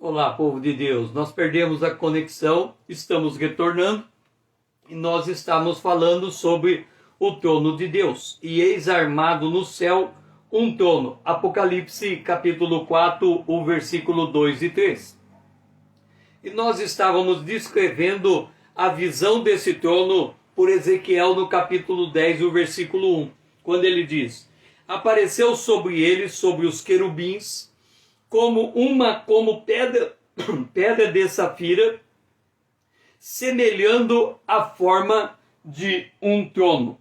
Olá, povo de Deus. Nós perdemos a conexão, estamos retornando e nós estamos falando sobre o trono de Deus. E eis armado no céu um trono. Apocalipse capítulo 4, o versículo 2 e 3. E nós estávamos descrevendo a visão desse trono por Ezequiel no capítulo 10, o versículo 1, quando ele diz: apareceu sobre ele, sobre os querubins, como pedra de safira, semelhando a forma de um trono.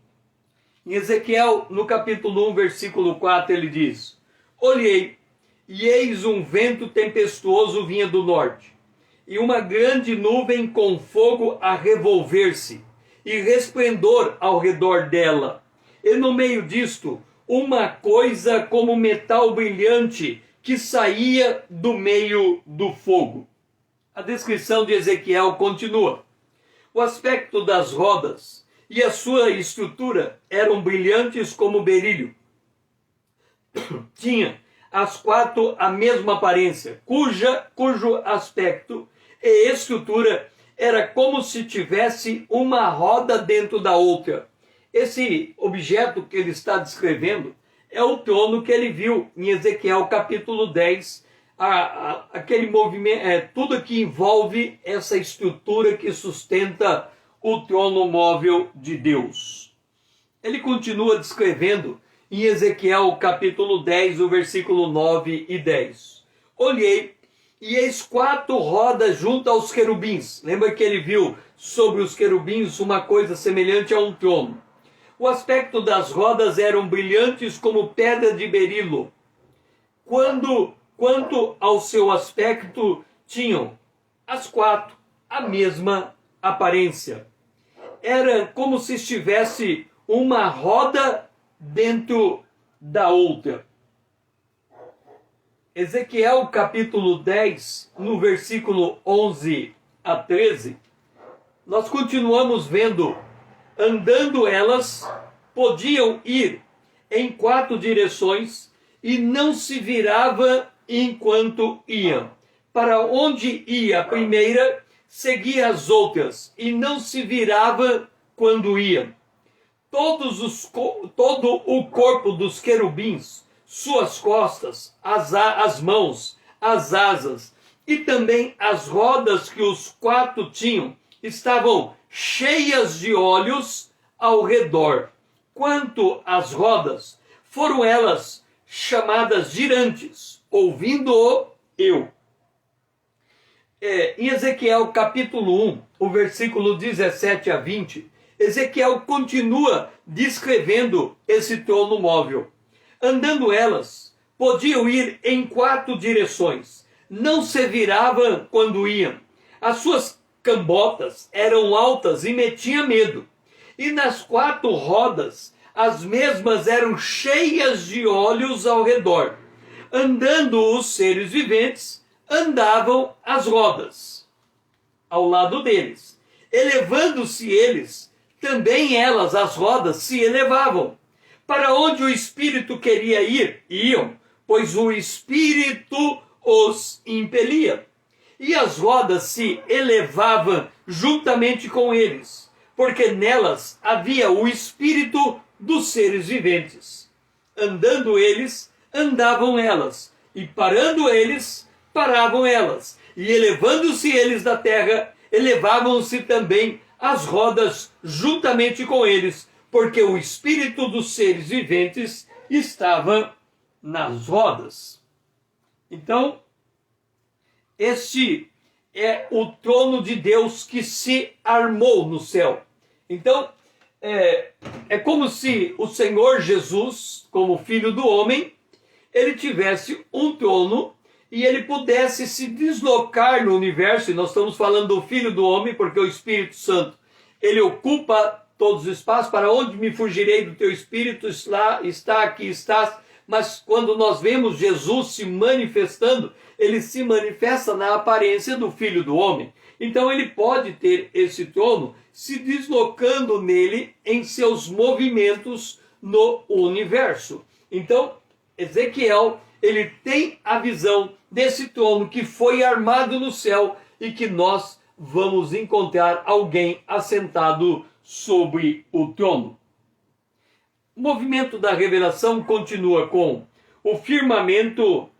Em Ezequiel, no capítulo 1, versículo 4, ele diz: olhei, e eis um vento tempestuoso vinha do norte, e uma grande nuvem com fogo a revolver-se, e resplendor ao redor dela. E no meio disto, uma coisa como metal brilhante, que saía do meio do fogo. A descrição de Ezequiel continua. O aspecto das rodas e a sua estrutura eram brilhantes como berílio. Tinha as quatro a mesma aparência, cujo aspecto e estrutura era como se tivesse uma roda dentro da outra. Esse objeto que ele está descrevendo é o trono que ele viu em Ezequiel capítulo 10, aquele movimento, tudo que envolve essa estrutura que sustenta o trono móvel de Deus. Ele continua descrevendo em Ezequiel capítulo 10, o versículo 9 e 10. Olhei, e eis quatro rodas junto aos querubins. Lembra que ele viu sobre os querubins uma coisa semelhante a um trono. O aspecto das rodas eram brilhantes como pedra de berilo. Quanto ao seu aspecto, tinham as quatro a mesma aparência. Era como se estivesse uma roda dentro da outra. Ezequiel capítulo 10, no versículo 11 a 13, nós continuamos vendo: andando elas, podiam ir em quatro direções e não se virava enquanto iam. Para onde ia a primeira, seguia as outras e não se virava quando iam. Todo o corpo dos querubins, suas costas, as mãos, as asas e também as rodas que os quatro tinham, estavam cheias de olhos ao redor. Quanto às rodas, foram elas chamadas girantes, ouvindo-o eu. Em Ezequiel capítulo 1, o versículo 17 a 20, Ezequiel continua descrevendo esse trono móvel. Andando elas, podiam ir em quatro direções, não se viravam quando iam. As suas cambotas eram altas e metiam medo. E nas quatro rodas, as mesmas eram cheias de olhos ao redor. Andando os seres viventes, andavam as rodas ao lado deles. Elevando-se eles, também elas, as rodas, se elevavam. Para onde o Espírito queria ir, iam, pois o Espírito os impelia. E as rodas se elevavam juntamente com eles, porque nelas havia o espírito dos seres viventes. Andando eles, andavam elas, e parando eles, paravam elas. E elevando-se eles da terra, elevavam-se também as rodas juntamente com eles, porque o espírito dos seres viventes estava nas rodas. Então, este é o trono de Deus que se armou no céu. Então, é como se o Senhor Jesus, como Filho do Homem, ele tivesse um trono e ele pudesse se deslocar no universo. E nós estamos falando do Filho do Homem, porque o Espírito Santo, ele ocupa todos os espaços. Para onde me fugirei do teu Espírito? Está aqui, estás. Mas quando nós vemos Jesus se manifestando, ele se manifesta na aparência do Filho do Homem. Então ele pode ter esse trono se deslocando nele em seus movimentos no universo. Então Ezequiel ele tem a visão desse trono que foi armado no céu e que nós vamos encontrar alguém assentado sobre o trono. O movimento da revelação continua com o firmamento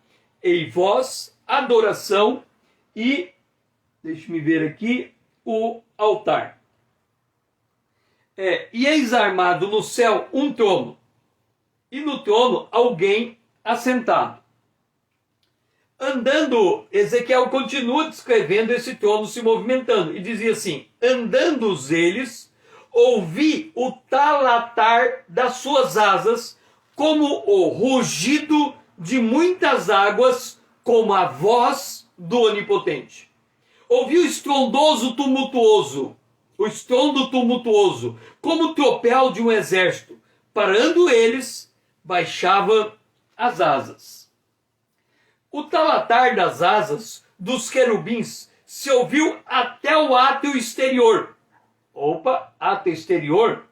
e voz, adoração e, deixe-me ver aqui, o altar. E eis armado no céu um trono, e no trono alguém assentado. Andando, Ezequiel continua descrevendo esse trono se movimentando, e dizia assim: andando eles, ouvi o talatar das suas asas, como o rugido de muitas águas, como a voz do Onipotente. Ouvi o estrondoso tumultuoso, o estrondo tumultuoso, como o tropel de um exército. Parando eles, baixava as asas. O talatar das asas dos querubins se ouviu até o átrio exterior. Opa, átrio exterior?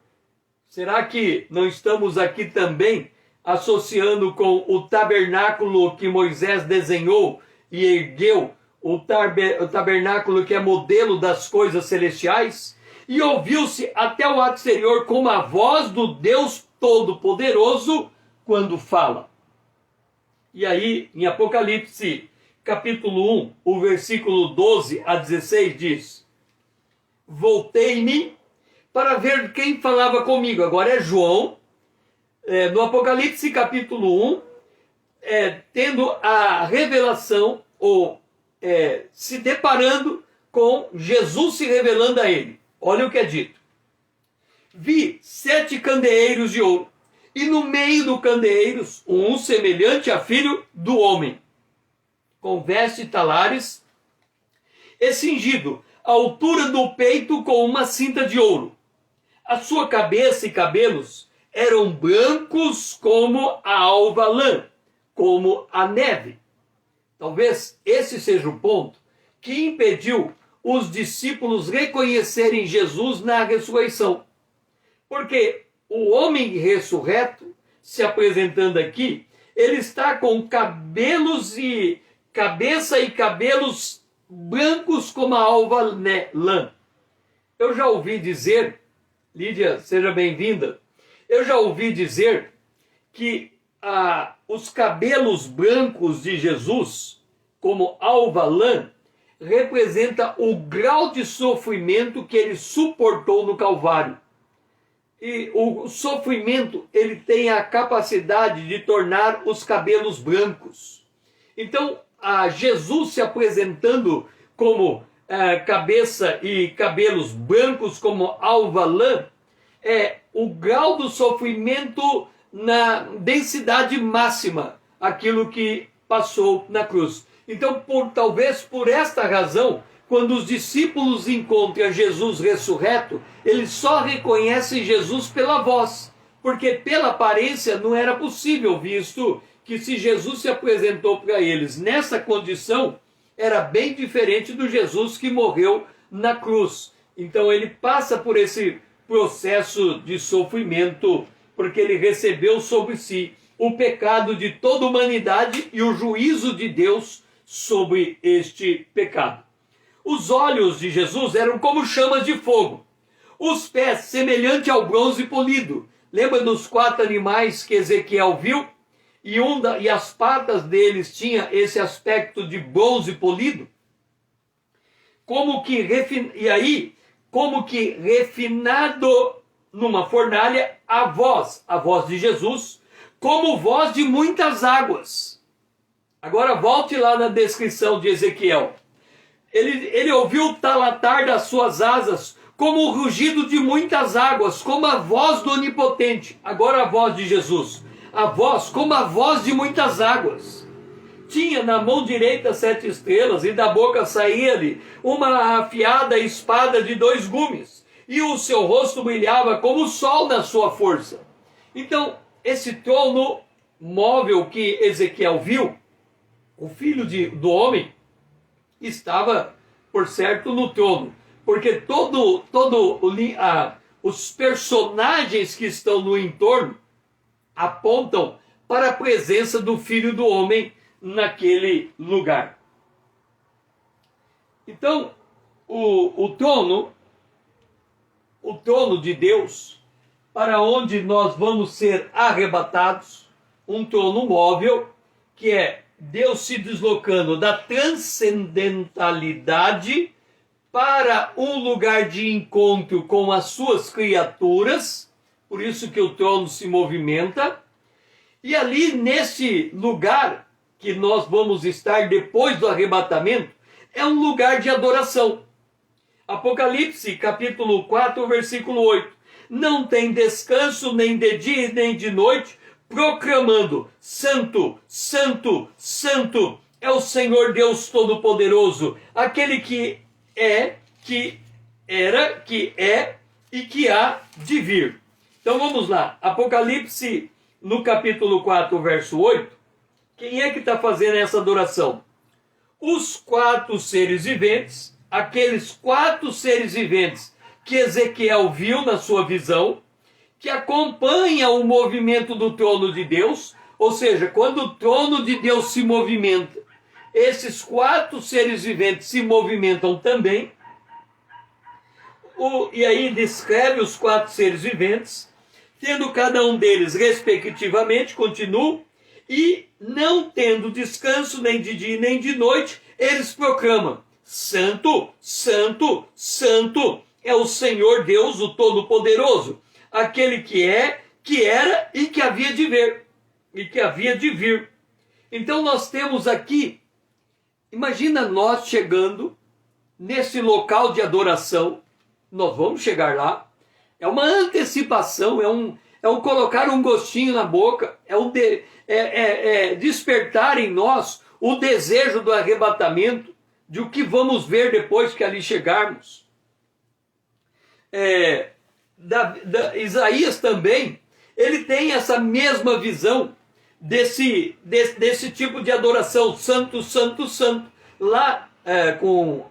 Será que não estamos aqui também associando com o tabernáculo que Moisés desenhou e ergueu, o tabernáculo que é modelo das coisas celestiais? E ouviu-se até o átrio exterior como a voz do Deus Todo-Poderoso quando fala. E aí, em Apocalipse, capítulo 1, o versículo 12 a 16 diz: voltei-me para ver quem falava comigo. Agora é João, no Apocalipse, capítulo 1, tendo a revelação, ou se deparando com Jesus se revelando a ele. Olha o que é dito. Vi 7 candeeiros de ouro, e no meio do candeeiros, um semelhante a filho do homem, com vestes talares, e cingido à altura do peito com uma cinta de ouro. A sua cabeça e cabelos eram brancos como a alva lã, como a neve. Talvez esse seja o ponto que impediu os discípulos reconhecerem Jesus na ressurreição. Porque o homem ressurreto, se apresentando aqui, ele está com cabelos e cabeça e cabelos brancos como a alva lã. Eu já ouvi dizer, Lídia, seja bem-vinda, eu já ouvi dizer que os cabelos brancos de Jesus, como alva lã, representa o grau de sofrimento que ele suportou no Calvário. E o sofrimento, ele tem a capacidade de tornar os cabelos brancos. Então, Jesus se apresentando como cabeça e cabelos brancos como alva lã, é o grau do sofrimento na densidade máxima, aquilo que passou na cruz. Então, talvez por esta razão, quando os discípulos encontram Jesus ressurreto, eles só reconhecem Jesus pela voz, porque pela aparência não era possível, visto que se Jesus se apresentou para eles nessa condição, era bem diferente do Jesus que morreu na cruz. Então ele passa por esse processo de sofrimento, porque ele recebeu sobre si o pecado de toda a humanidade e o juízo de Deus sobre este pecado. Os olhos de Jesus eram como chamas de fogo, os pés semelhante ao bronze polido. Lembra dos 4 animais que Ezequiel viu? E as patas deles tinham esse aspecto de bronze polido? Como que refinado numa fornalha, a voz de Jesus, como voz de muitas águas. Agora volte lá na descrição de Ezequiel. Ele ouviu o talatar das suas asas, como o rugido de muitas águas, como a voz do Onipotente. Agora a voz de Jesus. A voz como a voz de muitas águas. Tinha na mão direita 7 estrelas, e da boca saía-lhe uma afiada espada de 2 gumes, e o seu rosto brilhava como o sol na sua força. Então, esse trono móvel que Ezequiel viu, o filho do homem, estava, por certo, no trono. Porque os personagens que estão no entorno apontam para a presença do Filho do Homem naquele lugar. Então, o trono de Deus, para onde nós vamos ser arrebatados, um trono móvel, que é Deus se deslocando da transcendentalidade para um lugar de encontro com as suas criaturas, por isso que o trono se movimenta, e ali nesse lugar que nós vamos estar depois do arrebatamento, é um lugar de adoração. Apocalipse, capítulo 4, versículo 8. Não tem descanso nem de dia nem de noite, proclamando: Santo, Santo, Santo é o Senhor Deus Todo-Poderoso, aquele que é, que era, que é e que há de vir. Então vamos lá. Apocalipse, no capítulo 4, verso 8. Quem é que está fazendo essa adoração? Os 4 seres viventes, aqueles 4 seres viventes que Ezequiel viu na sua visão, que acompanha o movimento do trono de Deus, ou seja, quando o trono de Deus se movimenta, esses 4 seres viventes se movimentam também. E aí descreve os 4 seres viventes, tendo cada um deles, respectivamente, continuo, e não tendo descanso nem de dia nem de noite, eles proclamam: Santo, Santo, Santo é o Senhor Deus, o Todo-Poderoso, aquele que é, que era e que havia de ver, e que havia de vir. Então nós temos aqui, imagina nós chegando nesse local de adoração, nós vamos chegar lá, é uma antecipação, é um colocar um gostinho na boca, despertar em nós o desejo do arrebatamento, de o que vamos ver depois que ali chegarmos. Isaías também, ele tem essa mesma visão desse tipo de adoração, santo, santo, santo. Lá,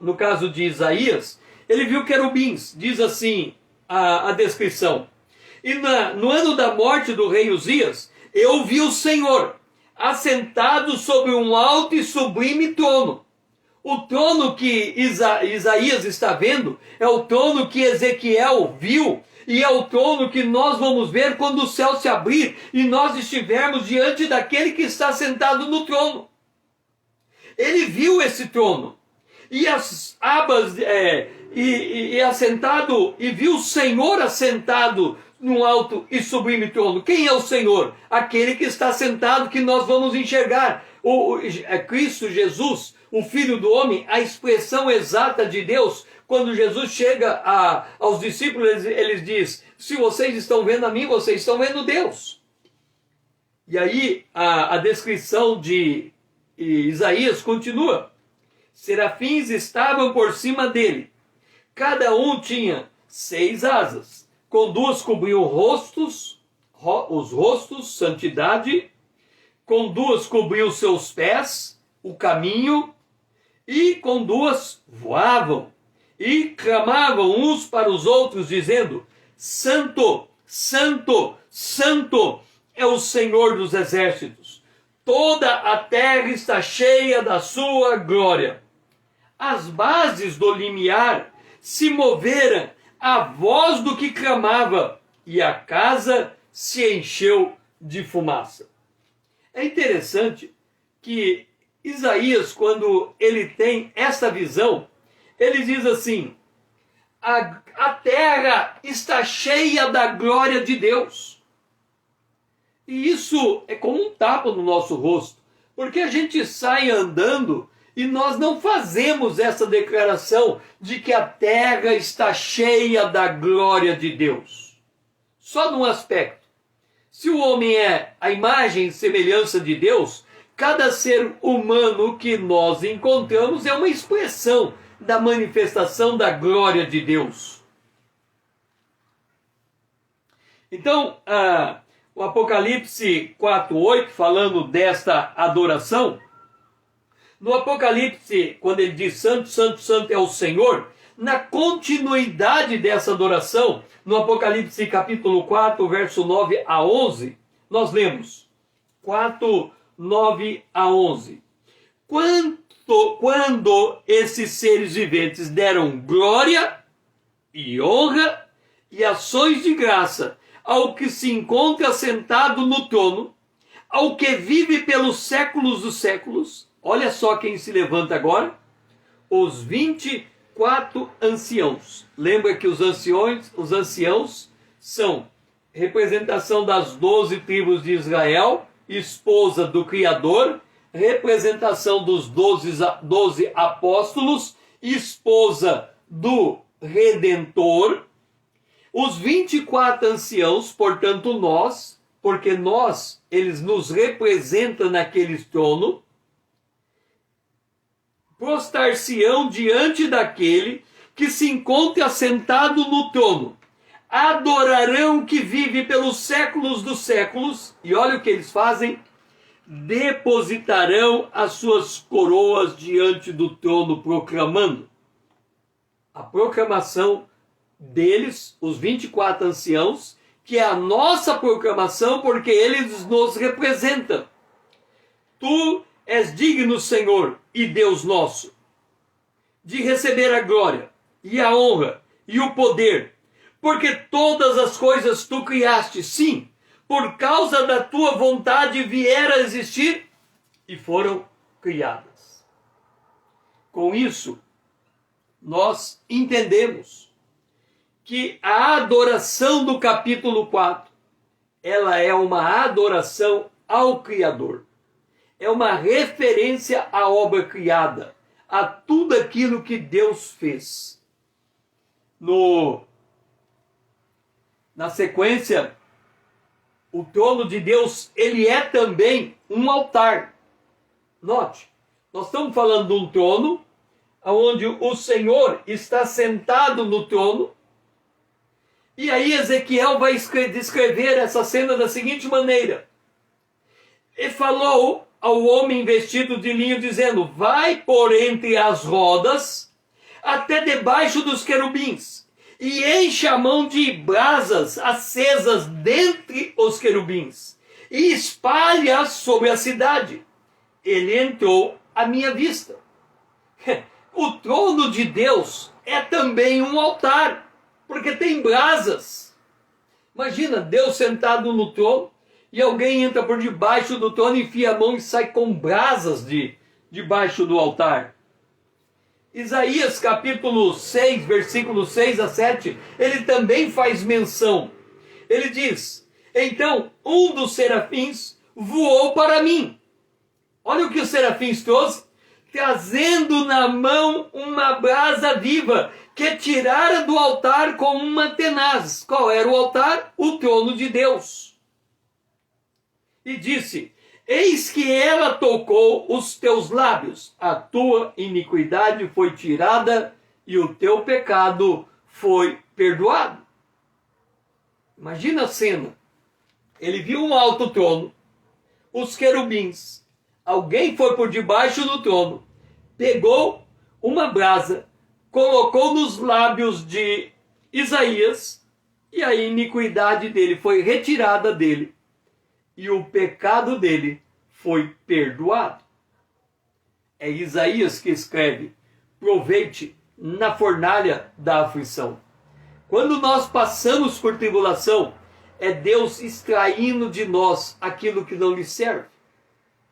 no caso de Isaías, ele viu querubins, diz assim a descrição. E no ano da morte do rei Uzias, eu vi o Senhor assentado sobre um alto e sublime trono. O trono que Isaías está vendo é o trono que Ezequiel viu, e é o trono que nós vamos ver quando o céu se abrir e nós estivermos diante daquele que está sentado no trono. Ele viu esse trono, e as abas, assentado, e viu o Senhor assentado num alto e sublime trono. Quem é o Senhor? Aquele que está sentado, que nós vamos enxergar. Cristo Jesus, o Filho do Homem, a expressão exata de Deus. Quando Jesus chega aos discípulos, ele diz: se vocês estão vendo a mim, vocês estão vendo Deus. E aí a descrição de Isaías continua: serafins estavam por cima dele, cada um tinha 6 asas, com 2 cobriam os rostos, santidade, com 2 cobriam seus pés, o caminho, e com 2 voavam, e clamavam uns para os outros, dizendo: Santo, Santo, Santo é o Senhor dos exércitos, toda a terra está cheia da sua glória. As bases do limiar se moveram à voz do que clamava, e a casa se encheu de fumaça. É interessante que Isaías, quando ele tem essa visão, ele diz assim: a terra está cheia da glória de Deus. E isso é como um tapa no nosso rosto, porque a gente sai andando e nós não fazemos essa declaração de que a terra está cheia da glória de Deus. Só num aspecto. Se o homem é a imagem e semelhança de Deus, cada ser humano que nós encontramos é uma expressão da manifestação da glória de Deus. Então, o Apocalipse 4:8, falando desta adoração, no Apocalipse, quando ele diz Santo, Santo, Santo é o Senhor, na continuidade dessa adoração, no Apocalipse capítulo 4, verso 9 a 11, nós lemos: 4, 9 a 11. Quando esses seres viventes deram glória e honra e ações de graça ao que se encontra sentado no trono, ao que vive pelos séculos dos séculos, olha só quem se levanta agora, os 24 anciãos. Lembra que os anciãos são representação das 12 tribos de Israel, esposa do Criador, representação dos 12 apóstolos, esposa do Redentor. Os 24 anciãos, portanto nós, porque eles nos representam naquele trono, prostrar-se-ão diante daquele que se encontra assentado no trono, adorarão o que vive pelos séculos dos séculos, e olha o que eles fazem, depositarão as suas coroas diante do trono, proclamando. A proclamação deles, os 24 anciãos, que é a nossa proclamação, porque eles nos representam. Tu és digno, Senhor e Deus nosso, de receber a glória e a honra e o poder, porque todas as coisas tu criaste, sim, por causa da tua vontade vieram a existir e foram criadas. Com isso, nós entendemos que a adoração do capítulo 4, ela é uma adoração ao Criador. É uma referência à obra criada, a tudo aquilo que Deus fez. Na sequência, o trono de Deus, ele é também um altar. Note, nós estamos falando de um trono, onde o Senhor está sentado no trono, e aí Ezequiel vai descrever essa cena da seguinte maneira. E falou ao homem vestido de linho, dizendo, vai por entre as rodas, até debaixo dos querubins, e enche a mão de brasas acesas dentre os querubins, e espalha sobre a cidade. Ele entrou à minha vista. O trono de Deus é também um altar, porque tem brasas. Imagina Deus sentado no trono e alguém entra por debaixo do trono, enfia a mão e sai com brasas debaixo do altar. Isaías capítulo 6, versículos 6 a 7, ele também faz menção. Ele diz, então um dos serafins voou para mim. Olha o que os serafins trouxe, trazendo na mão uma brasa viva, que tirara do altar com uma tenaz. Qual era o altar? O trono de Deus. E disse, eis que ela tocou os teus lábios, a tua iniquidade foi tirada e o teu pecado foi perdoado. Imagina a cena. Ele viu um alto trono, os querubins, alguém foi por debaixo do trono, pegou uma brasa, colocou nos lábios de Isaías, e a iniquidade dele foi retirada dele, e o pecado dele foi perdoado. É Isaías que escreve, proveite na fornalha da aflição. Quando nós passamos por tribulação, é Deus extraindo de nós aquilo que não lhe serve.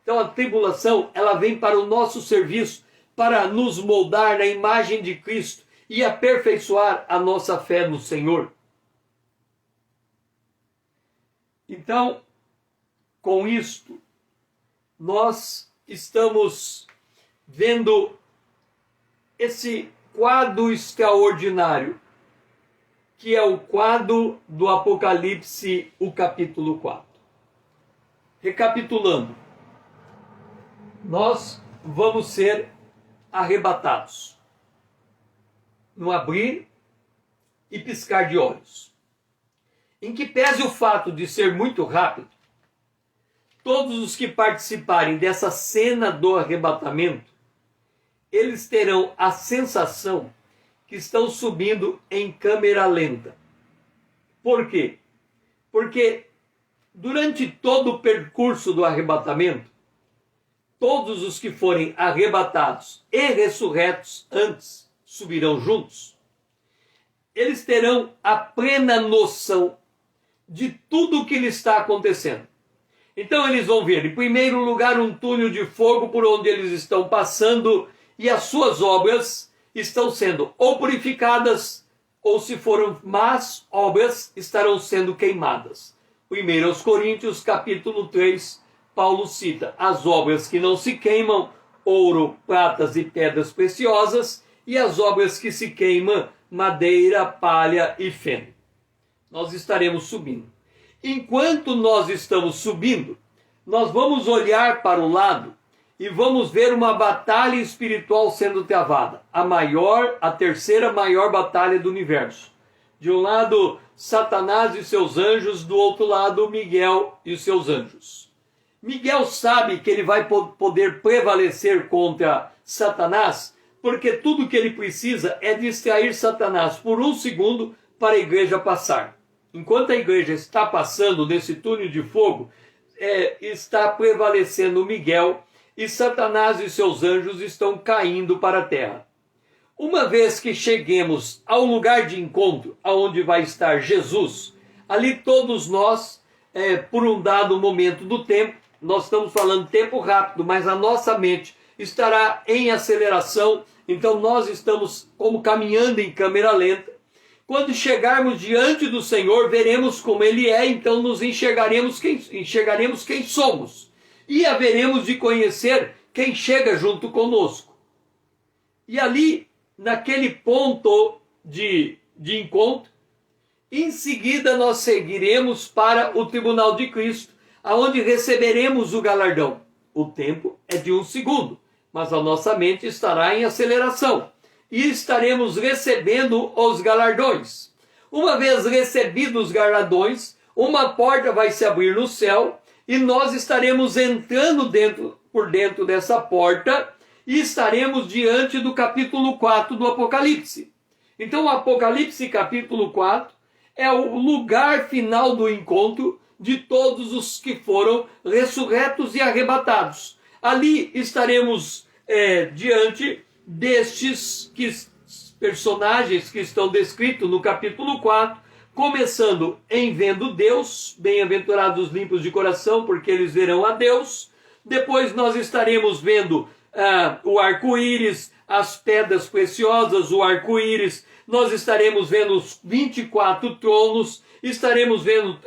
Então a tribulação, ela vem para o nosso serviço, para nos moldar na imagem de Cristo e aperfeiçoar a nossa fé no Senhor. Então, com isto, nós estamos vendo esse quadro extraordinário, que é o quadro do Apocalipse, o capítulo 4. Recapitulando, nós vamos ser arrebatados no abrir e piscar de olhos. Em que pese o fato de ser muito rápido, todos os que participarem dessa cena do arrebatamento, eles terão a sensação que estão subindo em câmera lenta. Por quê? Porque durante todo o percurso do arrebatamento, todos os que forem arrebatados e ressurretos antes subirão juntos. Eles terão a plena noção de tudo o que lhe está acontecendo. Então eles vão ver, em primeiro lugar, um túnel de fogo por onde eles estão passando e as suas obras estão sendo ou purificadas ou, se foram más obras, estarão sendo queimadas. 1 aos Coríntios, capítulo 3, Paulo cita as obras que não se queimam, ouro, pratas e pedras preciosas, e as obras que se queimam, madeira, palha e feno. Nós estaremos subindo. Enquanto nós estamos subindo, nós vamos olhar para o lado e vamos ver uma batalha espiritual sendo travada. A terceira maior batalha do universo. De um lado, Satanás e seus anjos, do outro lado, Miguel e seus anjos. Miguel sabe que ele vai poder prevalecer contra Satanás, porque tudo que ele precisa é distrair Satanás por um segundo para a igreja passar. Enquanto a igreja está passando nesse túnel de fogo, está prevalecendo Miguel e Satanás e seus anjos estão caindo para a terra. Uma vez que cheguemos ao lugar de encontro, aonde vai estar Jesus, ali todos nós, por um dado momento do tempo, nós estamos falando tempo rápido, mas a nossa mente estará em aceleração, então nós estamos como caminhando em câmera lenta. Quando chegarmos diante do Senhor, veremos como Ele é, então nos enxergaremos quem somos. E haveremos de conhecer quem chega junto conosco. E ali, naquele ponto de encontro, em seguida nós seguiremos para o tribunal de Cristo, aonde receberemos o galardão. O tempo é de um segundo, mas a nossa mente estará em aceleração. E estaremos recebendo os galardões. Uma vez recebidos os galardões, uma porta vai se abrir no céu e nós estaremos entrando por dentro dessa porta e estaremos diante do capítulo 4 do Apocalipse. Então o Apocalipse capítulo 4 é o lugar final do encontro de todos os que foram ressurretos e arrebatados. Ali estaremos diante destes personagens que estão descritos no capítulo 4, começando em vendo Deus, bem-aventurados limpos de coração, porque eles verão a Deus. Depois nós estaremos vendo o arco-íris, as pedras preciosas, o arco-íris. Nós estaremos vendo os 24 tronos, estaremos vendo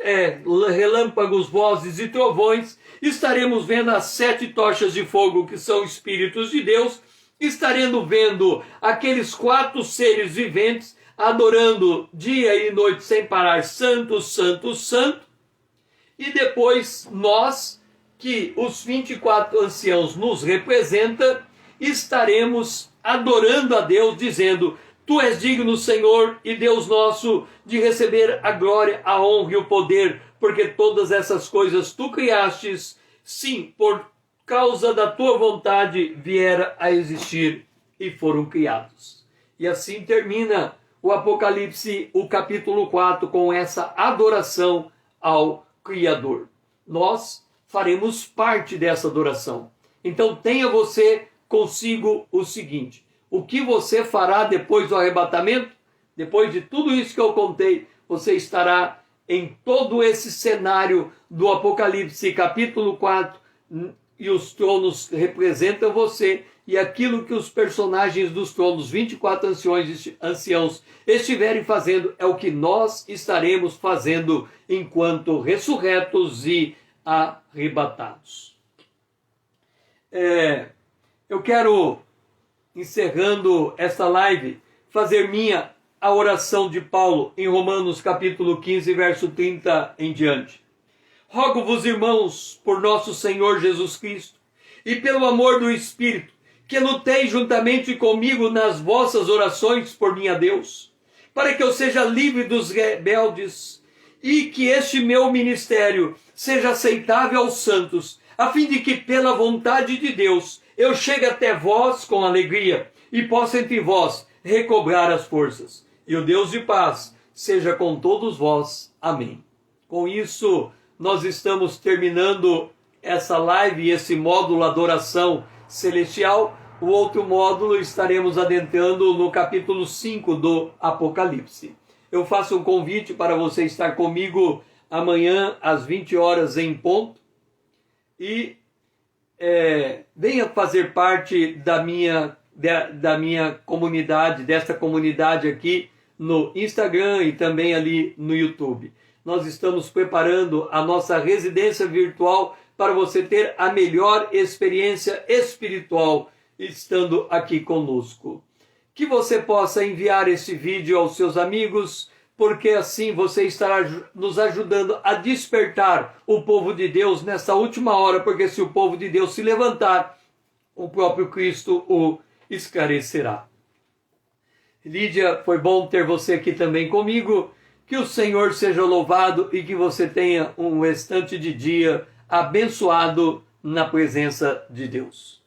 relâmpagos, vozes e trovões, estaremos vendo as 7 tochas de fogo que são espíritos de Deus, estaremos vendo aqueles 4 seres viventes adorando dia e noite sem parar, santo, santo, santo. E depois nós, que os 24 anciãos nos representam, estaremos adorando a Deus, dizendo: Tu és digno, Senhor e Deus nosso, de receber a glória, a honra e o poder, porque todas essas coisas tu criastes, sim, por causa da tua vontade viera a existir e foram criados. E assim termina o Apocalipse, o capítulo 4, com essa adoração ao Criador. Nós faremos parte dessa adoração. Então tenha você consigo o seguinte: o que você fará depois do arrebatamento? Depois de tudo isso que eu contei, você estará em todo esse cenário do Apocalipse, capítulo 4, e os tronos representam você, e aquilo que os personagens dos tronos, 24 anciãos, estiverem fazendo, é o que nós estaremos fazendo enquanto ressurretos e arrebatados. Eu quero, encerrando esta live, fazer minha a oração de Paulo em Romanos capítulo 15, verso 30 em diante. Rogo-vos, irmãos, por nosso Senhor Jesus Cristo, e pelo amor do Espírito, que luteis juntamente comigo nas vossas orações por mim a Deus, para que eu seja livre dos rebeldes, e que este meu ministério seja aceitável aos santos, a fim de que, pela vontade de Deus, eu chegue até vós com alegria, e possa entre vós recobrar as forças. E o Deus de paz seja com todos vós. Amém. Com isso, nós estamos terminando essa live e esse módulo Adoração Celestial. O outro módulo estaremos adentrando no capítulo 5 do Apocalipse. Eu faço um convite para você estar comigo amanhã às 20 horas em ponto e venha fazer parte da minha comunidade, desta comunidade aqui no Instagram e também ali no YouTube. Nós estamos preparando a nossa residência virtual para você ter a melhor experiência espiritual estando aqui conosco. Que você possa enviar este vídeo aos seus amigos, porque assim você estará nos ajudando a despertar o povo de Deus nessa última hora, porque se o povo de Deus se levantar, o próprio Cristo o esclarecerá. Lídia, foi bom ter você aqui também comigo. Que o Senhor seja louvado e que você tenha um restante de dia abençoado na presença de Deus.